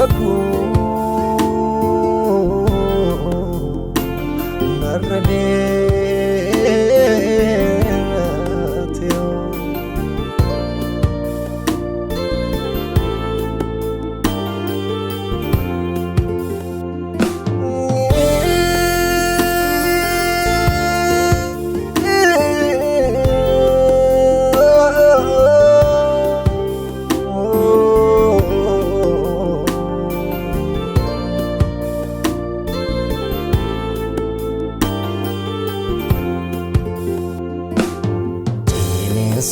kaku narradeeteo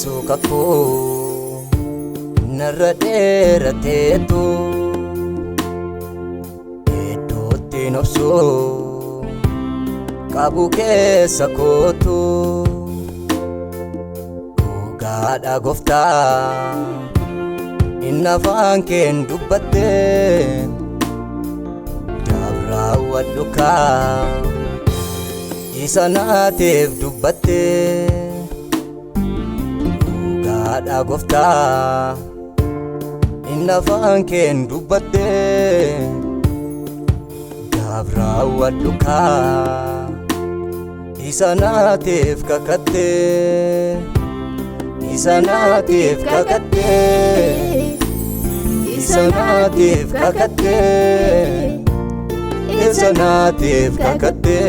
sukaku narradeerateetu iddootti nobsu qabu keessa kootu dhugaadha gooftaa inni afaan keen dubbatte dabraawwadhu kaa isa naatiif dubbatte Ada gofta inna afaan keen dubbatte dabraawwadhu kaa isa naatiif kakatte isa naatiif kakatte isa naatiif kakatte isa naatiif kakatte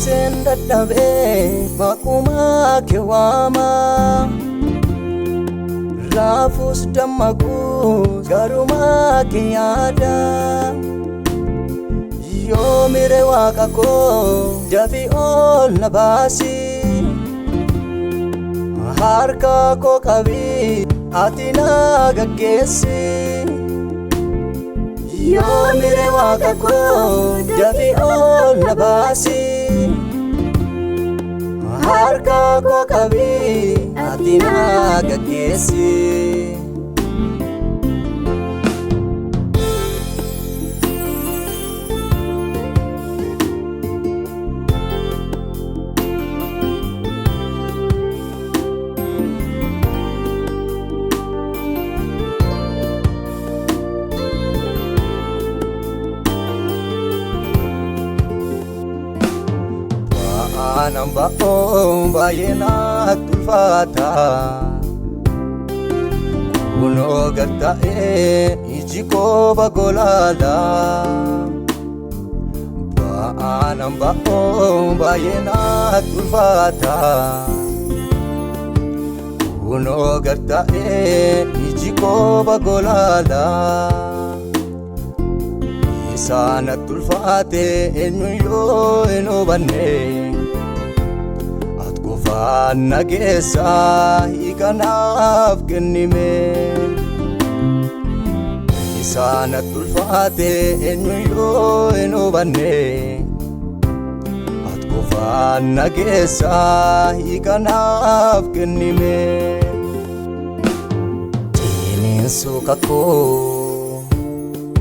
Senda dabe makuma kewama Rafus damagus garuma kiyada Yo mire wakako javi ol nabasi Harka ko kabi atina gagesi Yo mire wakako javi ol nabasi Harka ko kabi atina gagesi Namba bayena tulfata Kuno gata ijiko bagolala Namba bayena tulfata Kuno gata ijiko bagolala Isana tulfate enuyo enobane Nagesa ikanaf kennime Isana tulfate enuyo enobane Atkufan nagesa ikanaf kennime Tinin sukaku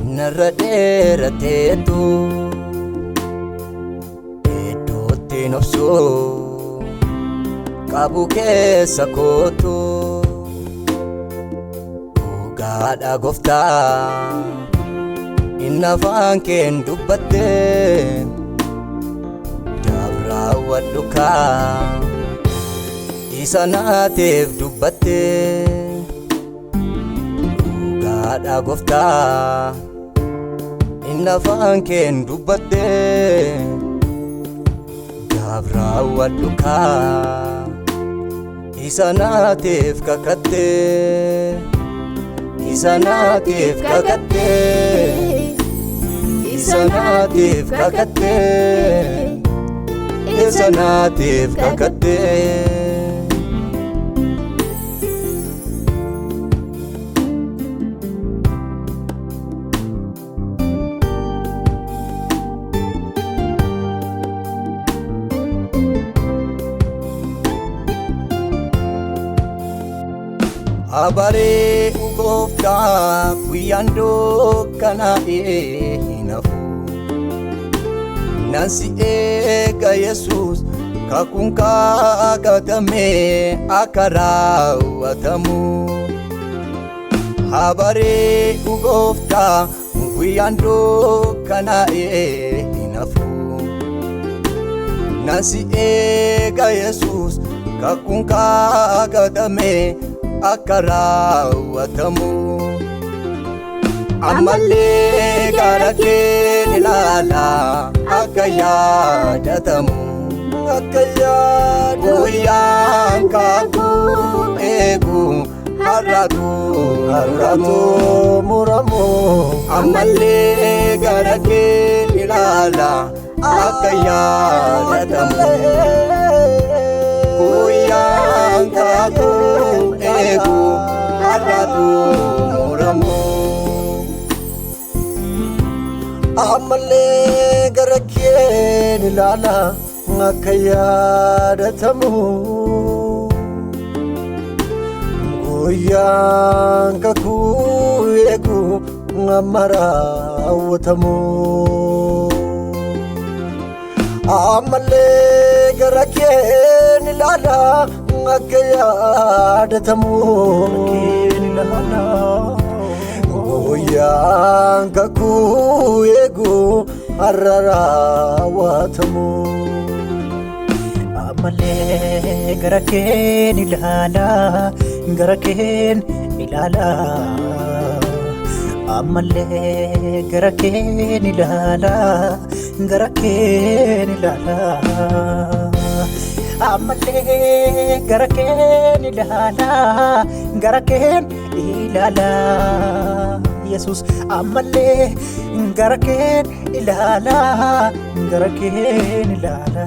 narradeerateetu iddootti nobsu qabu keessa kootu dhugaadha gooftaa inni afaan keen dubbatte dabraawwadhu kaa isa naatiif dubbatte dhugaadha gooftaa inni afaan keen dubbatte dabraawwadhu kaa isa naatiif kakatte isa naatiif kakatte isa naatiif kakatte isa naatiif kakatte Abaree gooftaa guyyaan dukkanaa'ee hin hafu. Nan si eega Yesuus kakuun kakatame akka raawwatamu. Abaree gooftaa guyyaan dukkanaa'ee hin hafu. Nan si eega Yesuus kakuun kakatame akka raawwatamu. Ammallee gara kee ilaala akka yaadatamu. Guyyaan kakuu eegu har'atu muramu. Ammallee gara kee ilaala akka yaadatamu. Guyyaan kakuu eegu har'atu muramu. Ammallee gara kee ilaala akka yaadatamu. Guyyaan kakuu eegu amma raawwatamu. Ammallee gara kee ilaala akka yaadatamu. Guyyaan kakuu eegu har'a raawwatamu. Ammallee gara kee ilaala gara kee ilaala. Ammallee gara kee ilaala gara kee ilaala. Ammallee gara kee ilaala gara kee ilaala. Yesus ammallee gara kee ilaala gara kee ilaala.